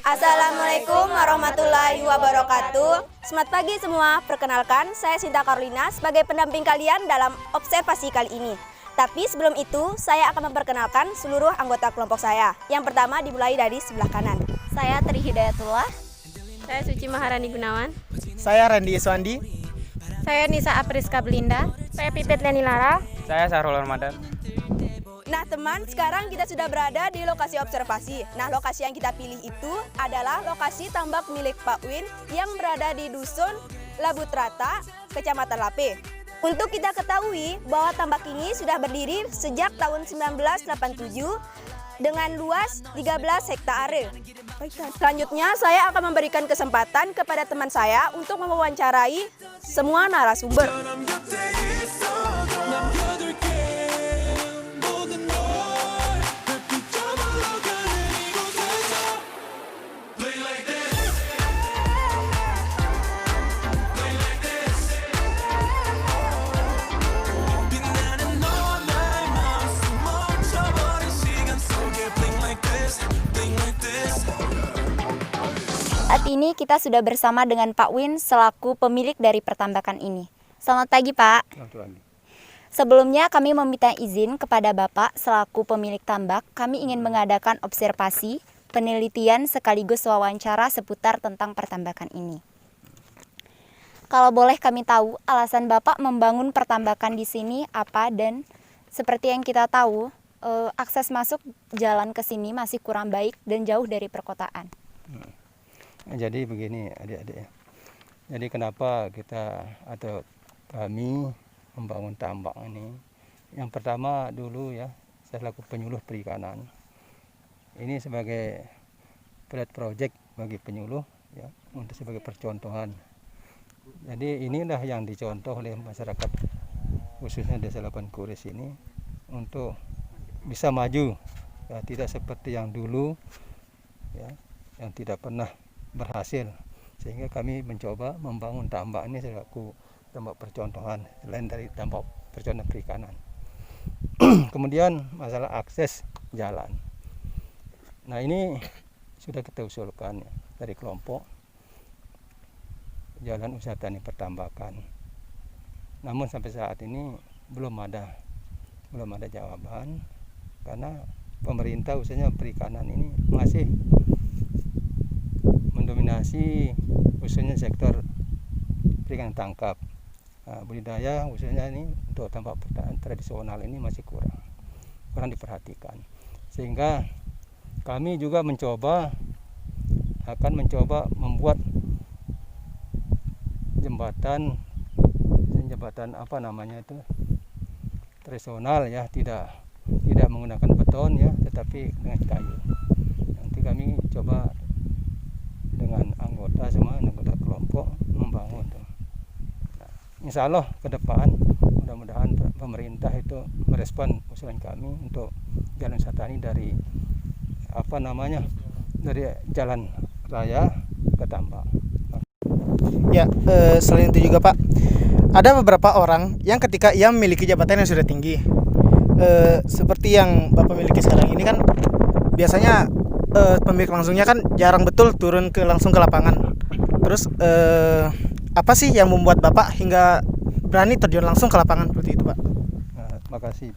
Assalamualaikum warahmatullahi wabarakatuh. Selamat pagi semua. Perkenalkan, saya Sinta Carolina sebagai pendamping kalian dalam observasi kali ini. Tapi sebelum itu, saya akan memperkenalkan seluruh anggota kelompok saya. Yang pertama dimulai dari sebelah kanan. Saya Tri Hidayatullah. Saya Suci Maharani Gunawan. Saya Randy Iswandi. Saya Nisa Apriska Belinda. Saya Pipit Leni Lara. Saya Sahrul Ramadan. Nah teman, sekarang kita sudah berada di lokasi observasi. Nah lokasi yang kita pilih itu adalah lokasi tambak milik Pak Win yang berada di Dusun Labutrata, Kecamatan Lape. Untuk kita ketahui bahwa tambak ini sudah berdiri sejak tahun 1987 dengan luas 13 hektare. Selanjutnya saya akan memberikan kesempatan kepada teman saya untuk mewawancarai semua narasumber. Saat ini kita sudah bersama dengan Pak Win selaku pemilik dari pertambakan ini. Selamat pagi Pak. Selamat pagi. Sebelumnya kami meminta izin kepada Bapak selaku pemilik tambak. Kami ingin mengadakan observasi, penelitian sekaligus wawancara seputar tentang pertambakan ini. Kalau boleh kami tahu alasan Bapak membangun pertambakan di sini apa, dan seperti yang kita tahu akses masuk jalan ke sini masih kurang baik dan jauh dari perkotaan. Jadi begini adik-adik. Jadi kenapa kita atau kami membangun tambak ini? Yang pertama dulu ya, saya selaku penyuluh perikanan. Ini sebagai pilot project bagi penyuluh ya, untuk sebagai percontohan. Jadi inilah yang dicontoh oleh masyarakat khususnya Desa Lapan Kuris ini untuk bisa maju ya, tidak seperti yang dulu ya, yang tidak pernah berhasil, sehingga kami mencoba membangun tambak ini selaku tambak percontohan selain dari tambak percontohan perikanan. Kemudian masalah akses jalan. Nah ini sudah kita usulkan ya, dari kelompok jalan usaha tani pertambakan. Namun sampai saat ini belum ada jawaban karena pemerintah khususnya perikanan ini masih mendominasi khususnya sektor perikanan tangkap. Nah, budidaya khususnya ini untuk tambak pertanian tradisional ini masih kurang diperhatikan, sehingga kami juga akan mencoba membuat jembatan apa namanya itu tradisional ya, tidak menggunakan beton ya, tetapi dengan kayu. Nanti kami coba dengan anggota kelompok membangun. Nah, insya Allah ke depan mudah-mudahan pemerintah itu merespon usulan kami untuk jalan wisata ini dari dari jalan raya ke tambak. Ya, selain itu juga Pak, ada beberapa orang yang ketika ia memiliki jabatan yang sudah tinggi, seperti yang Bapak miliki sekarang ini kan, biasanya pemilik langsungnya kan jarang betul turun langsung ke lapangan. Terus apa sih yang membuat Bapak hingga berani terjun langsung ke lapangan seperti itu Pak? Nah, terima kasih.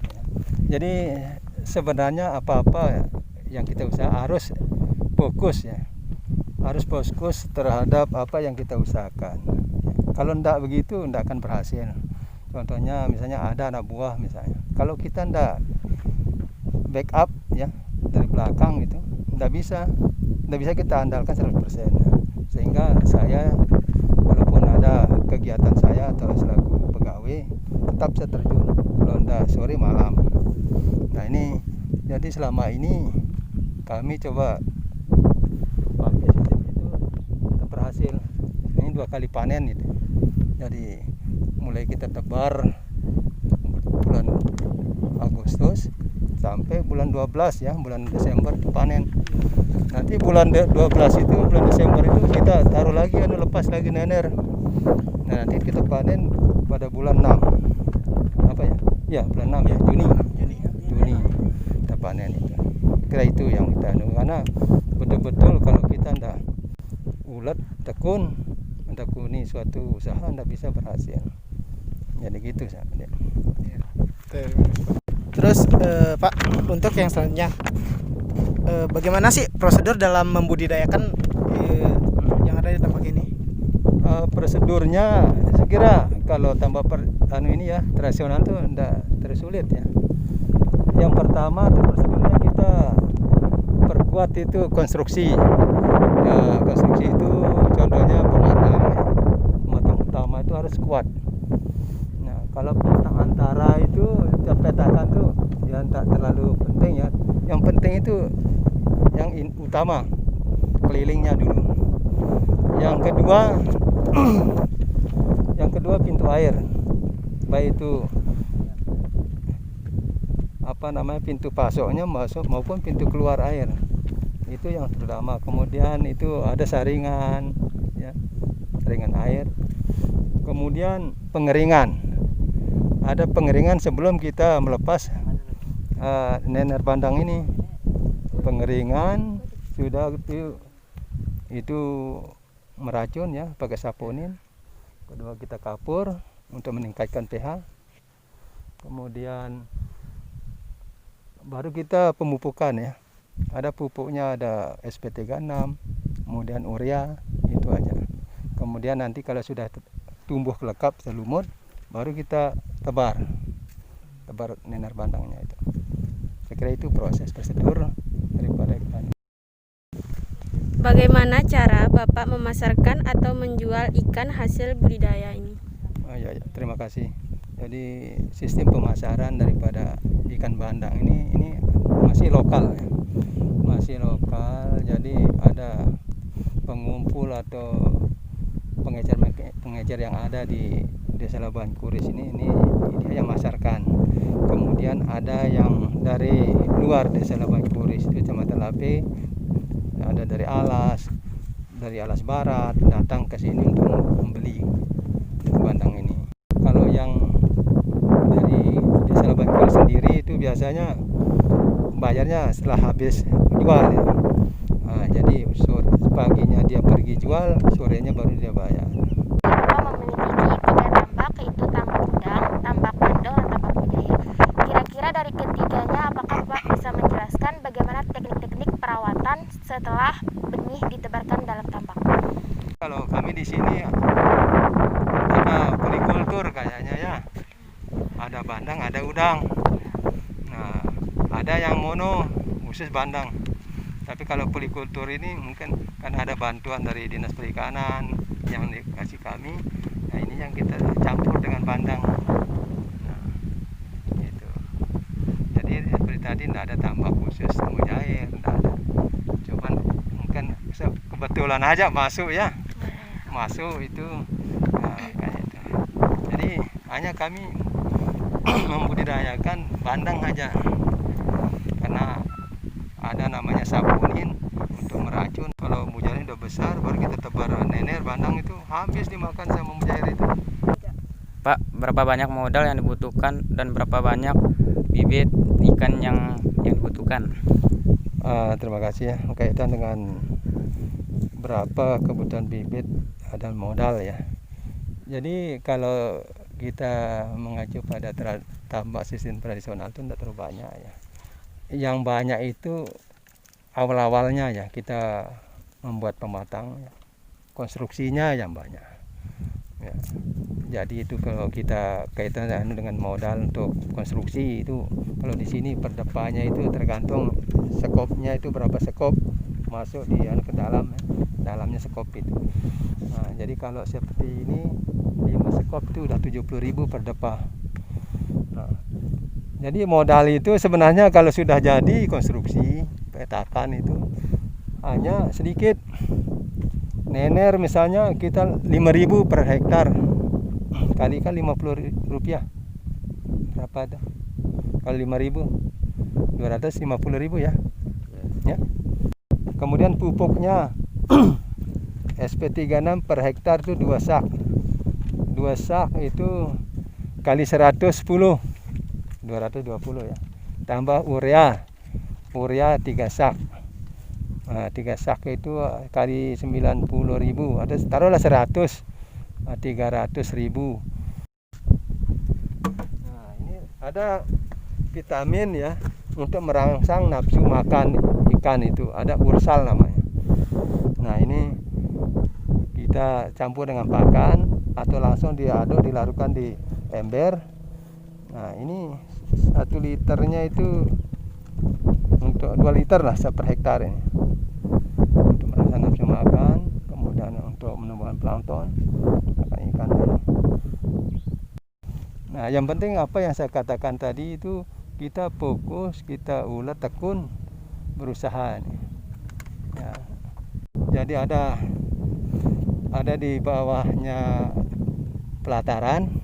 Jadi sebenarnya apa-apa yang kita usaha harus fokus ya. Harus fokus terhadap apa yang kita usahakan. Kalau tidak begitu tidak akan berhasil. Contohnya misalnya ada anak buah misalnya. Kalau kita tidak backup ya dari belakang gitu, tidak bisa kita andalkan 100%. Sehingga saya walaupun ada kegiatan saya atau selaku pegawai tetap saya terjun. Kalau tidak sore malam. Nah ini jadi selama ini kami coba pakai sistem itu tetap berhasil. Ini 2 kali panen gitu. Jadi mulai kita tebar bulan Agustus sampai bulan 12 ya, bulan Desember itu panen. Nanti bulan 12 itu, bulan Desember itu kita taruh lagi, lepas lagi nener. Nah nanti kita panen pada bulan 6 apa ya? Ya bulan 6 ya, Juni kita panen itu. Kira itu yang kita karena betul-betul betul-betul kalau kita ndak ulet tekuni suatu usaha ndak bisa berhasil. Jadi gitu Pak. Terus Pak, untuk yang selanjutnya, bagaimana sih prosedur dalam membudidayakan yang ada di tambak ini? Prosedurnya saya kira kalau tambak ini ya tradisional tuh ndak tersulit ya. Yang pertama tuh prosedurnya kita perkuat itu konstruksi. Ya, konstruksi itu contohnya pematang. Pematang utama itu harus kuat. Nah, kalau pematang antara itu petakan tuh ya tak terlalu penting ya. Yang penting itu yang utama kelilingnya dulu. Yang kedua pintu air. Baik itu pintu pasoknya masuk maupun pintu keluar air. Itu yang pertama. Kemudian itu ada saringan ya. Saringan air. Kemudian pengeringan. Ada pengeringan sebelum kita melepas nener bandang ini. Pengeringan sudah itu meracun ya, pakai saponin. Kedua kita kapur untuk meningkatkan pH. Kemudian baru kita pemupukan ya. Ada pupuknya, ada SP36, kemudian urea, itu aja. Kemudian nanti kalau sudah tumbuh lekap selumut, baru kita tebar nener bandangnya itu. Saya kira itu proses prosedur daripada ikan. Bagaimana cara Bapak memasarkan atau menjual ikan hasil budidaya ini? Ya, terima kasih. Jadi sistem pemasaran daripada ikan bandang ini masih lokal ya. Masih lokal, jadi ada pengumpul atau pengecer yang ada di Desa Labuan Kuris ini dia yang masarkan. Kemudian ada yang dari luar Desa Labuan Kuris itu Kecamatan Lape, ada dari Alas Barat datang ke sini untuk membeli bandang ini. Kalau yang dari Desa Labuan Kuris sendiri itu biasanya bayarnya setelah habis jual ya. Jadi paginya dia pergi jual, sorenya baru dia bayar. Bapak memiliki 3 tambak, yaitu tambak udang, tambak mandor, dan tambak budidayak. Kira-kira dari ketiganya, apakah Bapak bisa menjelaskan bagaimana teknik-teknik perawatan setelah benih ditebarkan dalam tambak? Kalau kami di sini ada polikultur kayaknya ya. Ada bandang, ada udang. Nah, ada yang mono khusus bandang. Tapi kalau polikultur ini mungkin karena ada bantuan dari Dinas Perikanan yang dikasih kami. Nah, ini yang kita campur dengan bandang. Nah, gitu. Jadi seperti tadi tidak ada tambak khusus mujair, tidak ada. Cuman mungkin kebetulan aja masuk ya. Masuk itu kayak itu. Jadi hanya kami membudidayakan bandang aja. Karena ada namanya saponin untuk meracun. Kalau mujairnya udah besar baru kita tebar nener bandang itu habis dimakan sama mujair itu. Pak, berapa banyak modal yang dibutuhkan dan berapa banyak bibit ikan yang dibutuhkan? Terima kasih ya. Kaitan dengan berapa kebutuhan bibit dan modal ya. Jadi kalau kita mengacu pada tambak sistem tradisional itu tidak terlalu banyak ya. Yang banyak itu awal-awalnya ya kita membuat pematang ya. Konstruksinya yang banyak ya. Jadi itu kalau kita kaitan dengan modal untuk konstruksi itu, kalau di sini per depannya itu tergantung skopnya itu berapa skop masuk di ke dalam ya. Dalamnya skop itu. Nah, jadi kalau seperti ini 5 skop itu udah 70.000 per depa. Nah, jadi modal itu sebenarnya kalau sudah jadi konstruksi petakan itu hanya sedikit. Nener misalnya kita 5.000 per hektar, kalikan Rp50 berapa ada? Kalau 5.000 250.000 ya. Ya. Kemudian pupuknya SP36 per hektar itu 2 sak. 2 sak itu kali 110 220 ya. Tambah urea 3 sak. Nah, 3 sak itu kali 90.000, ada taruhlah 100, 300.000. Nah, ini ada vitamin ya untuk merangsang nafsu makan ikan itu, ada ursal namanya. Nah, ini kita campur dengan pakan atau langsung diaduk, dilarutkan di ember. Nah, ini 1 liternya itu untuk 2 liter lah per hektar ini, untuk merangsang nafsu makan, kemudian untuk menumbuhkan plankton ikan. Nah, yang penting apa yang saya katakan tadi itu, kita fokus, kita ulet, tekun, berusaha nih. Ya. Jadi ada di bawahnya pelataran,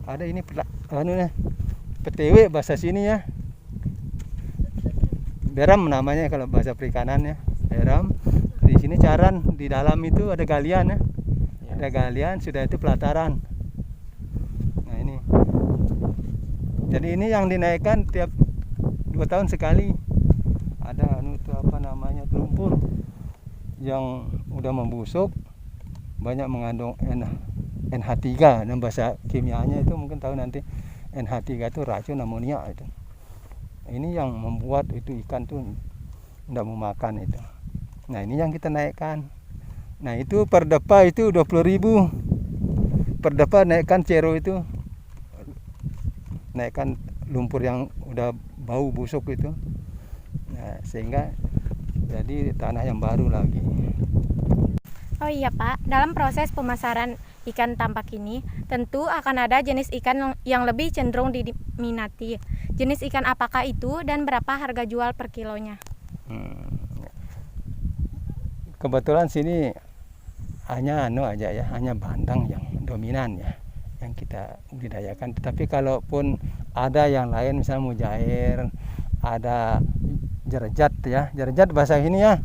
ada ini PTW bahasa sini ya, beram namanya kalau bahasa perikanan ya, beram. Di sini caran, di dalam itu ada galian ya, ada galian, sudah itu pelataran. Nah ini, jadi ini yang dinaikkan tiap 2 tahun sekali. Ada itu apa namanya, lumpur yang udah membusuk, banyak mengandung NH3, dan bahasa kimianya itu mungkin tahu nanti, NH3 itu racun amonia itu. Ini yang membuat itu ikan tuh tidak mau makan itu. Nah, ini yang kita naikkan. Nah, itu per depa itu 20.000. Per depa naikkan cero itu. Naikkan lumpur yang udah bau busuk itu. Nah, sehingga jadi tanah yang baru lagi. Oh iya Pak, dalam proses pemasaran ikan tambak ini tentu akan ada jenis ikan yang lebih cenderung diminati. Jenis ikan apakah itu dan berapa harga jual per kilonya? Kebetulan sini hanya aja ya, hanya bandang yang dominan ya, yang kita budidayakan. Tapi kalaupun ada yang lain, misalnya mujair, ada jerejat ya, jerejat bahasa ini ya,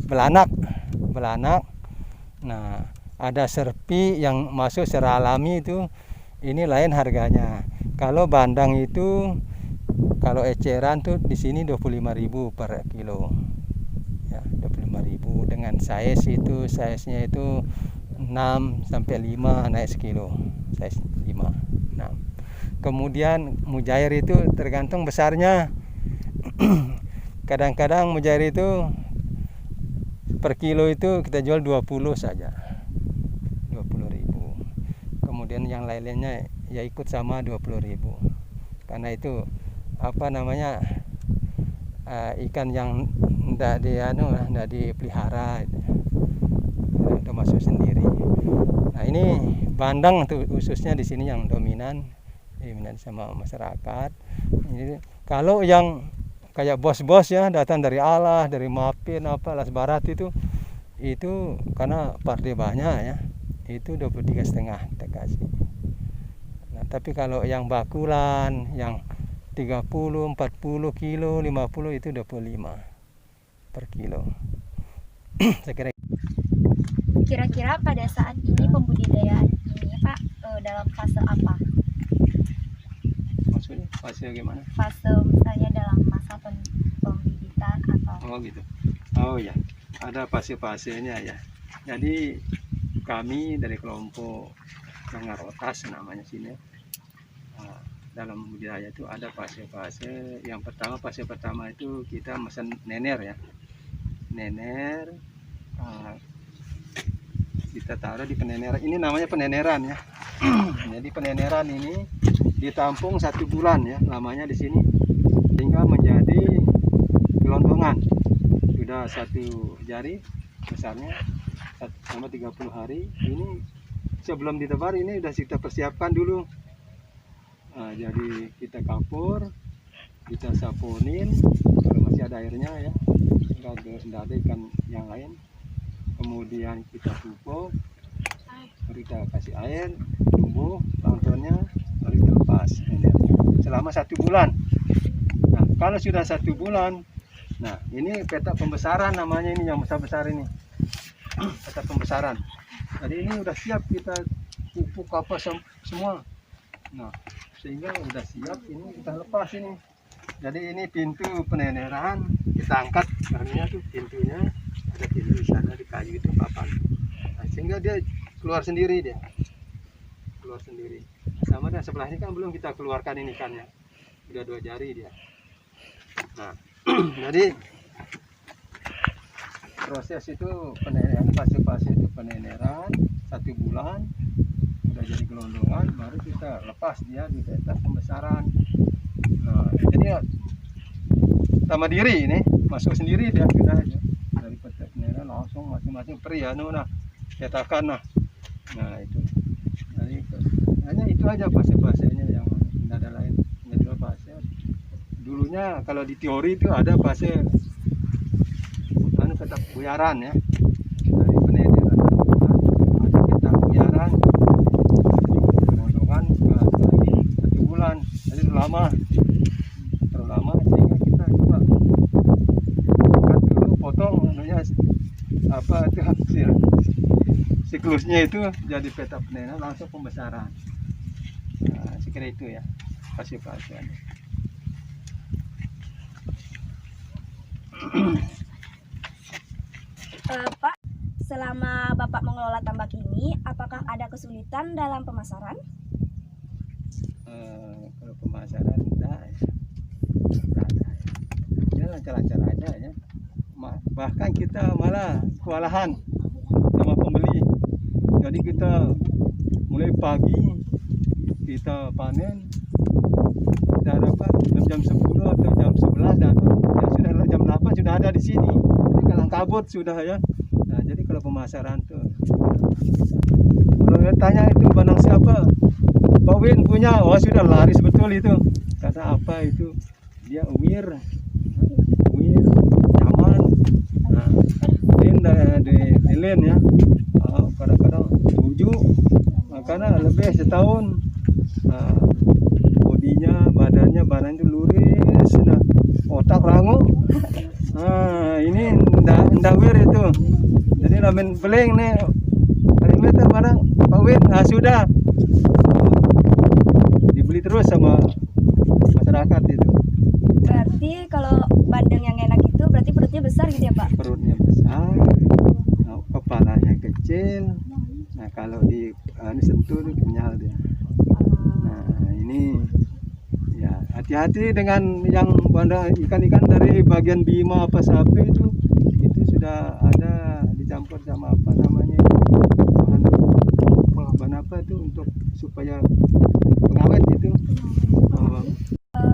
belanak. Nah, ada serpi yang masuk secara alami itu, ini lain harganya. Kalau bandang itu, kalau eceran tuh di sini 25.000 per kilo. Ya, 25.000 dengan size itu, size-nya itu 6 sampai 5 naik sekilo. Size 5, 6. Kemudian mujair itu tergantung besarnya. Kadang-kadang mujair itu per kilo itu kita jual 20 saja, 20.000. Kemudian yang lainnya ya ikut sama 20.000. Karena itu apa namanya, ikan yang tidak dipelihara, itu masuk sendiri. Nah, ini bandang tuh khususnya di sini yang dominan sama masyarakat. Jadi, kalau yang kayak bos-bos ya, datang dari Alah, dari Mapin, Las Barat itu karena partai banyak ya, itu 23,5 kita kasih. Nah, tapi kalau yang bakulan, yang 30, 40 kilo, 50 itu 25 per kilo. Saya Kira-kira pada saat ini pembudidayaan ini Pak dalam fase apa? Maksudnya fase gimana? Fase misalnya dalam masa pembibitan atau? Oh gitu. Oh ya, ada fase-fasenya ya. Jadi kami dari kelompok Mengarotas namanya sini. Dalam budidaya itu ada fase-fase. Yang pertama, fase pertama itu kita mesen nener ya. Nener kita taruh di peneneran. Ini namanya peneneran ya. Jadi peneneran ini ditampung 1 bulan ya, lamanya di sini, sehingga menjadi gelondongan. Sudah 1 jari besarnya, selama 30 hari. Ini sebelum ditebar ini sudah kita persiapkan dulu. Nah, jadi kita kapur, kita saponin kalau masih ada airnya ya, tidak ada ikan yang lain. Kemudian kita pupuk, baru kita kasih air, tumbuh planktonnya, baru kita lepas selama 1 bulan. Nah, kalau sudah 1 bulan, nah ini peta pembesaran namanya, ini yang besar-besar ini, peta pembesaran. Jadi ini udah siap kita pupuk apa semua. Nah, sehingga udah siap, ini kita lepas ini. Jadi ini pintu peneneran, kita angkat anunya tuh pintunya ada pintu di sana di kayu itu papan. Nah, sehingga dia keluar sendiri sama dan sebelahnya kan belum kita keluarkan ini ikannya, udah 2 jari dia. Nah jadi proses itu peneneran, fase itu peneneran 1 bulan udah jadi gelondongan, baru kita lepas dia di petak pembesaran. Nah, jadi sama diri ini masuk sendiri dia sudah aja dari petak peneneran langsung masing-masing peri anu nah cetakan nah itu. Jadi hanya itu aja fase-fasenya, yang tidak ada lain. Tidak fase. Dulunya kalau di teori itu ada fase anu petak buyaran ya, dari peneneran ada petak buyaran gelondongan lagi 1 bulan. Jadi terlalu lama sehingga kita coba cut dulu, potong anunya apa itu hasil siklusnya itu jadi petak peneneran langsung pembesaran. Nah, sekira itu ya fase-fase. Pak, selama Bapak mengelola tambak ini, apakah ada kesulitan dalam pemasaran? Kalau pemasaran enggak ada. Ya lancar-lancar aja ya. Bahkan kita malah kewalahan sama pembeli. Jadi kita mulai pagi kita panen, kita dapat jam 10 atau jam 11 dapat, ya sudah jam 8 sudah ada di sini. Jadi kalang kabut sudah ya. Nah, jadi kalau pemasaran tuh, kalau tanya itu barang siapa, Pak Win punya, oh sudah laris betul itu. Kata apa itu? Dia uwir nyaman. Nah, Lin di Lin ya. Kadang-kadang 7, makanya lebih setahun. Nah, bodinya, badannya itu luris, nah, otak rangu. Nah, ini ndawir itu. Jadi lamen beling nih, perimeter barang Pak Win, nah sudah dibeli terus sama masyarakat itu. Berarti kalau bandeng yang enak itu berarti perutnya besar gitu ya Pak? Perutnya besar, nah, kepalanya kecil. Nah kalau disentuh itu kenyal dia. Nah ini ya hati-hati dengan yang bandeng ikan-ikan dari bagian bima apa sapi itu sudah ada dicampur sama apa namanya bahan apa itu untuk supaya pengawet itu.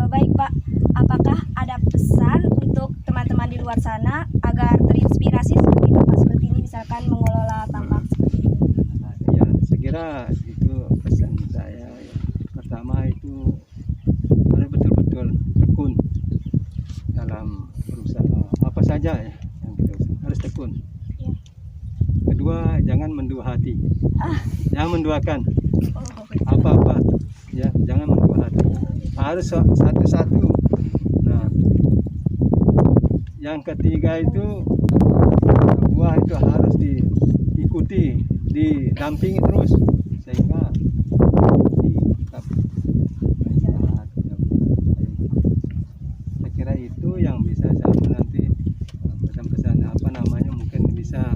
Baik Pak, apakah ada pesan untuk teman-teman di luar sana agar terinspirasi seperti Bapak seperti ini, misalkan mengelola tambak seperti ini? Ya, saya kira itu pesan saya. Ya. Pertama itu harus betul-betul tekun dalam berusaha apa saja ya yang kita usaha, harus tekun. Ya. Kedua, jangan mendua hati, jangan menduakan apa-apa, ya jangan mendua hati. Harus satu-satu. Nah, yang ketiga itu buah itu harus diikuti, didampingi terus sehingga tetap meningkat. Saya kira itu yang bisa saya nanti pesan-pesan apa namanya mungkin bisa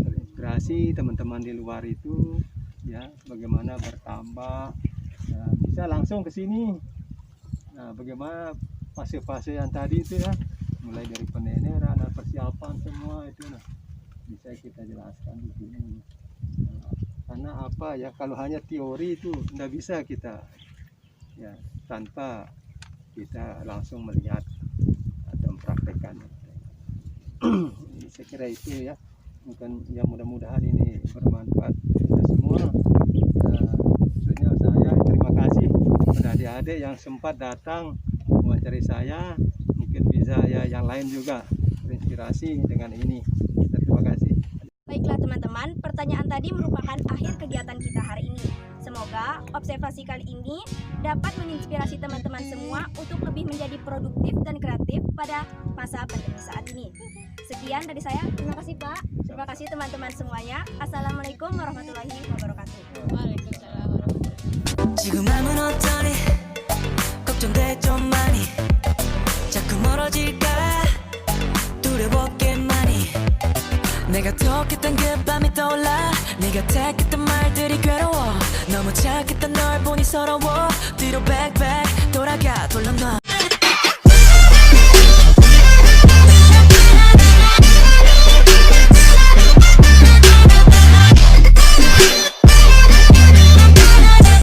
terinspirasi teman-teman di luar itu ya bagaimana bertambak. Nah, bisa langsung ke sini. Nah, bagaimana fase-fase yang tadi itu ya, mulai dari peneneran dan persiapan semua itu nah, bisa kita jelaskan di sini. Nah, karena apa ya, kalau hanya teori itu tidak bisa kita ya tanpa kita langsung melihat atau mempraktekkannya. Saya kira itu ya, mungkin ya mudah-mudahan ini bermanfaat kita semua. Maksudnya saya terima kasih kepada adik-adik yang sempat datang mewawancari saya, mungkin bisa ya yang lain juga terinspirasi dengan ini. Terima kasih. Baiklah teman-teman, pertanyaan tadi merupakan akhir kegiatan kita hari ini. Semoga observasi kali ini dapat menginspirasi teman-teman semua untuk lebih menjadi produktif dan kreatif pada masa pandemi saat ini. Sekian dari saya, terima kasih Pak. Terima kasih teman-teman semuanya. Assalamualaikum warahmatullahi wabarakatuh. Waalaikumsalam. 지금은 어떠니 걱정돼 좀 많이 자꾸 멀어질까 두려워 내가 톡했던 그 밤이 떠올라 네가 택했던 말들이 괴로워 너무 착했던 널 보니 서러워 뒤로 백백 돌아가 돌려놔